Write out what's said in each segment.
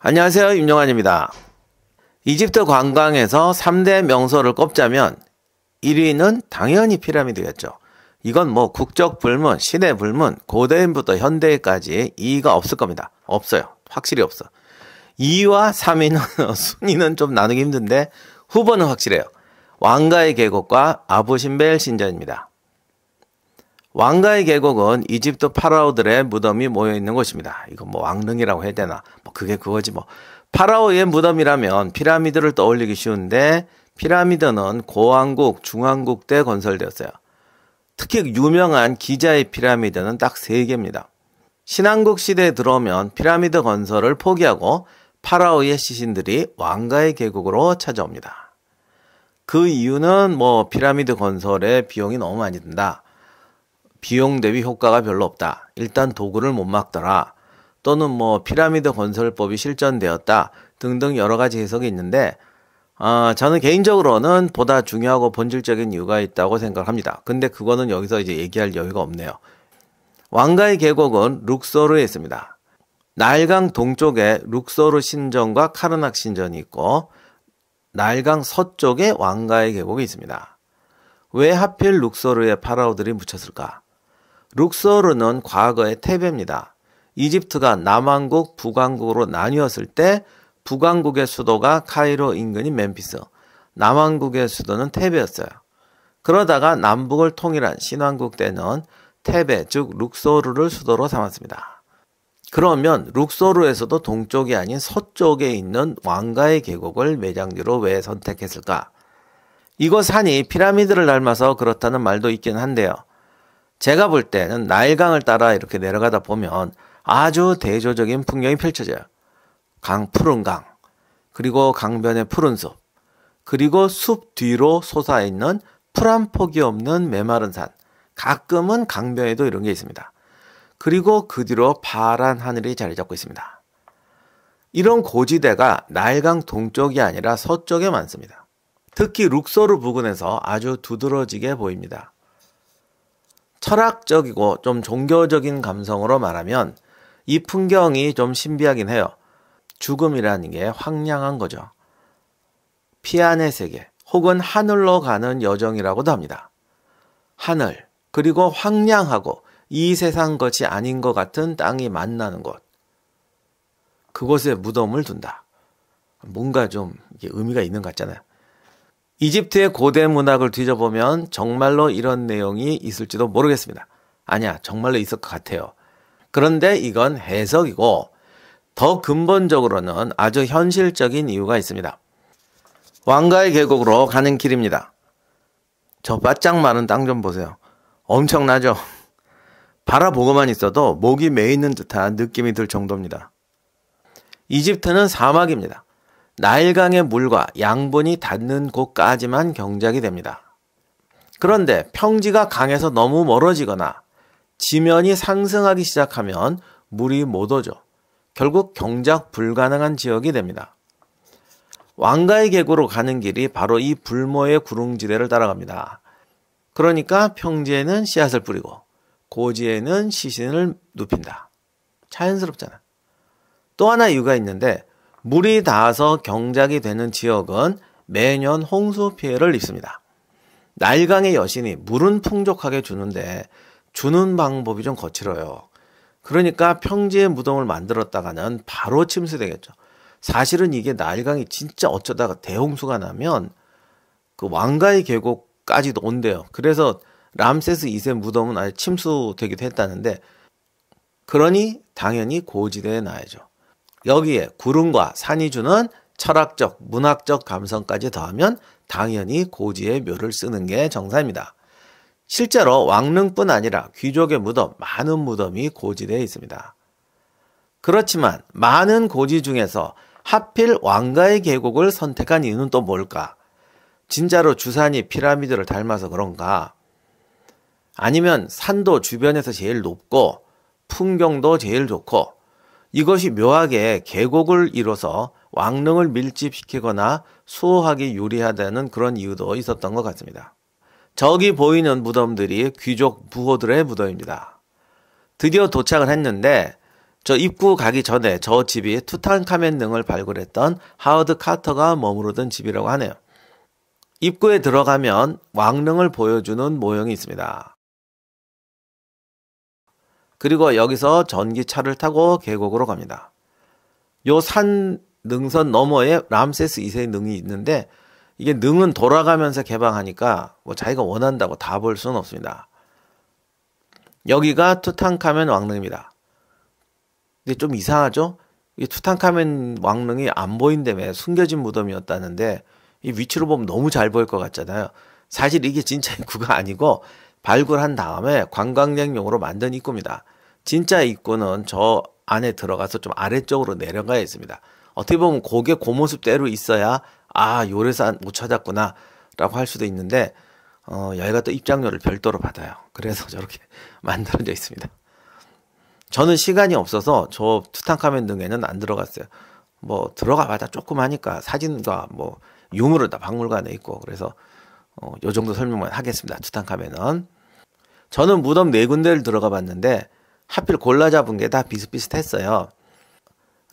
안녕하세요, 임영환입니다. 이집트 관광에서 3대 명소를 꼽자면 1위는 당연히 피라미드겠죠. 이건 뭐 국적 불문, 시대 불문, 고대인부터 현대까지 이의가 없을 겁니다. 없어요. 확실히 없어. 2위와 3위는 순위는 좀 나누기 힘든데 후보는 확실해요. 왕가의 계곡과 아부 심벨 신전입니다. 왕가의 계곡은 이집트 파라오들의 무덤이 모여있는 곳입니다. 이거 뭐 왕릉이라고 해야 되나? 뭐 그게 그거지 뭐. 파라오의 무덤이라면 피라미드를 떠올리기 쉬운데 피라미드는 고왕국, 중왕국 때 건설되었어요. 특히 유명한 기자의 피라미드는 딱 3개입니다. 신왕국 시대에 들어오면 피라미드 건설을 포기하고 파라오의 시신들이 왕가의 계곡으로 찾아옵니다. 그 이유는 뭐 피라미드 건설에 비용이 너무 많이 든다. 비용 대비 효과가 별로 없다. 일단 도구를 못 막더라. 또는 뭐 피라미드 건설법이 실전되었다. 등등 여러 가지 해석이 있는데 저는 개인적으로는 보다 중요하고 본질적인 이유가 있다고 생각합니다. 근데 그거는 여기서 이제 얘기할 여유가 없네요. 왕가의 계곡은 룩소르에 있습니다. 나일강 동쪽에 룩소르 신전과 카르낙 신전이 있고 나일강 서쪽에 왕가의 계곡이 있습니다. 왜 하필 룩소르에 파라오들이 묻혔을까? 룩소르는 과거의 테베입니다. 이집트가 남왕국, 북왕국으로 나뉘었을 때 북왕국의 수도가 카이로 인근인 멤피스, 남왕국의 수도는 테베였어요. 그러다가 남북을 통일한 신왕국 때는 테베, 즉 룩소르를 수도로 삼았습니다. 그러면 룩소르에서도 동쪽이 아닌 서쪽에 있는 왕가의 계곡을 매장지로 왜 선택했을까? 이곳 산이 피라미드를 닮아서 그렇다는 말도 있긴 한데요. 제가 볼 때는 나일강을 따라 이렇게 내려가다 보면 아주 대조적인 풍경이 펼쳐져요. 푸른 강, 그리고 강변의 푸른 숲, 그리고 숲 뒤로 솟아있는 풀 한 폭이 없는 메마른 산, 가끔은 강변에도 이런 게 있습니다. 그리고 그 뒤로 파란 하늘이 자리 잡고 있습니다. 이런 고지대가 나일강 동쪽이 아니라 서쪽에 많습니다. 특히 룩소르 부근에서 아주 두드러지게 보입니다. 철학적이고 좀 종교적인 감성으로 말하면 이 풍경이 좀 신비하긴 해요. 죽음이라는 게 황량한 거죠. 피안의 세계 혹은 하늘로 가는 여정이라고도 합니다. 하늘 그리고 황량하고 이 세상 것이 아닌 것 같은 땅이 만나는 곳. 그곳에 무덤을 둔다. 뭔가 좀 의미가 있는 것 같잖아요. 이집트의 고대 문학을 뒤져보면 정말로 이런 내용이 있을지도 모르겠습니다. 아니야, 정말로 있을 것 같아요. 그런데 이건 해석이고 더 근본적으로는 아주 현실적인 이유가 있습니다. 왕가의 계곡으로 가는 길입니다. 저 바짝 마른 땅 좀 보세요. 엄청나죠? 바라보고만 있어도 목이 메이는 듯한 느낌이 들 정도입니다. 이집트는 사막입니다. 나일강의 물과 양분이 닿는 곳까지만 경작이 됩니다. 그런데 평지가 강에서 너무 멀어지거나 지면이 상승하기 시작하면 물이 못 오죠. 결국 경작 불가능한 지역이 됩니다. 왕가의 계곡으로 가는 길이 바로 이 불모의 구릉지대를 따라갑니다. 그러니까 평지에는 씨앗을 뿌리고 고지에는 시신을 눕힌다. 자연스럽잖아. 또 하나 이유가 있는데 물이 닿아서 경작이 되는 지역은 매년 홍수 피해를 입습니다. 나일강의 여신이 물은 풍족하게 주는데 주는 방법이 좀 거칠어요. 그러니까 평지에 무덤을 만들었다가는 바로 침수되겠죠. 사실은 이게 나일강이 진짜 어쩌다가 대홍수가 나면 그 왕가의 계곡까지도 온대요. 그래서 람세스 2세 무덤은 아예 침수되기도 했다는데 그러니 당연히 고지대에 놔야죠. 여기에 구름과 산이 주는 철학적, 문학적 감성까지 더하면 당연히 고지에 묘를 쓰는 게 정사입니다. 실제로 왕릉뿐 아니라 귀족의 무덤, 많은 무덤이 고지대에 있습니다. 그렇지만 많은 고지 중에서 하필 왕가의 계곡을 선택한 이유는 또 뭘까? 진짜로 주산이 피라미드를 닮아서 그런가? 아니면 산도 주변에서 제일 높고 풍경도 제일 좋고 이것이 묘하게 계곡을 이뤄서 왕릉을 밀집시키거나 수호하기 유리하다는 그런 이유도 있었던 것 같습니다. 저기 보이는 무덤들이 귀족 부호들의 무덤입니다. 드디어 도착을 했는데 저 입구 가기 전에 저 집이 투탕카멘 등을 발굴했던 하워드 카터가 머무르던 집이라고 하네요. 입구에 들어가면 왕릉을 보여주는 모형이 있습니다. 그리고 여기서 전기차를 타고 계곡으로 갑니다. 요 산 능선 너머에 람세스 2세의 능이 있는데 이게 능은 돌아가면서 개방하니까 뭐 자기가 원한다고 다 볼 수는 없습니다. 여기가 투탕카멘 왕릉입니다. 근데 좀 이상하죠? 이 투탕카멘 왕릉이 안 보인다며 숨겨진 무덤이었다는데 이 위치로 보면 너무 잘 보일 것 같잖아요. 사실 이게 진짜 입구가 아니고 발굴한 다음에 관광객용으로 만든 입구입니다. 진짜 입구는 저 안에 들어가서 좀 아래쪽으로 내려가야 있습니다. 어떻게 보면 그게 그 모습대로 있어야 아 요래서 못 찾았구나 라고 할 수도 있는데 여기가 또 입장료를 별도로 받아요. 그래서 저렇게 만들어져 있습니다. 저는 시간이 없어서 저 투탕카멘 등에는 안 들어갔어요. 뭐 들어가봐야 조금 하니까 사진과 뭐 유물은 다 박물관에 있고 그래서 요 정도 설명만 하겠습니다. 투탕카멘은. 저는 무덤 4군데를 들어가 봤는데 하필 골라 잡은 게 다 비슷비슷했어요.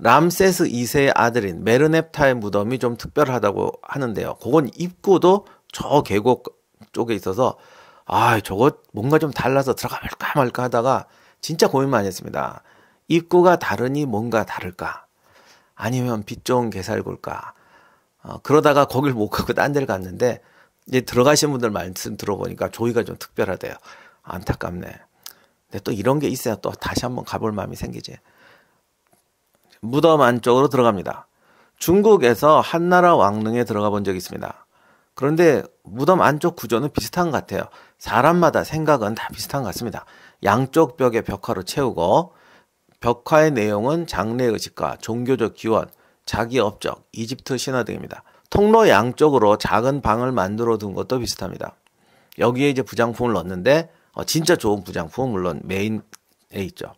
람세스 2세의 아들인 메르넵타의 무덤이 좀 특별하다고 하는데요. 그건 입구도 저 계곡 쪽에 있어서 아 저거 뭔가 좀 달라서 들어가 볼까 말까 하다가 진짜 고민 많이 했습니다. 입구가 다르니 뭔가 다를까? 아니면 빛 좋은 개살굴까? 그러다가 거길 못 가고 딴 데를 갔는데 이제 들어가신 분들 말씀 들어보니까 저희가 좀 특별하대요. 안타깝네. 근데 또 이런 게 있어야 또 다시 한번 가볼 마음이 생기지. 무덤 안쪽으로 들어갑니다. 중국에서 한나라 왕릉에 들어가 본 적이 있습니다. 그런데 무덤 안쪽 구조는 비슷한 것 같아요. 사람마다 생각은 다 비슷한 것 같습니다. 양쪽 벽에 벽화로 채우고 벽화의 내용은 장래의식과 종교적 기원, 자기 업적, 이집트 신화 등입니다. 통로 양쪽으로 작은 방을 만들어 둔 것도 비슷합니다. 여기에 이제 부장품을 넣었는데 진짜 좋은 부장품은 물론 메인에 있죠.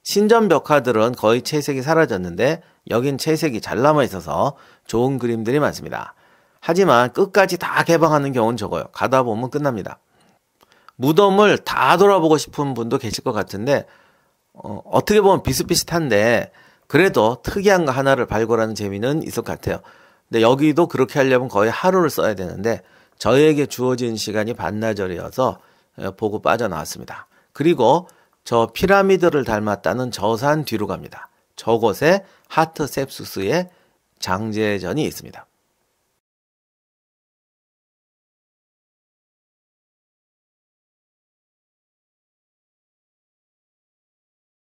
신전 벽화들은 거의 채색이 사라졌는데 여긴 채색이 잘 남아 있어서 좋은 그림들이 많습니다. 하지만 끝까지 다 개방하는 경우는 적어요. 가다 보면 끝납니다. 무덤을 다 돌아보고 싶은 분도 계실 것 같은데 어떻게 보면 비슷비슷한데 그래도 특이한 거 하나를 발굴하는 재미는 있을 것 같아요. 근데 여기도 그렇게 하려면 거의 하루를 써야 되는데 저에게 주어진 시간이 반나절이어서 보고 빠져나왔습니다. 그리고 저 피라미드를 닮았다는 저 산 뒤로 갑니다. 저곳에 하트셉수스의 장제전이 있습니다.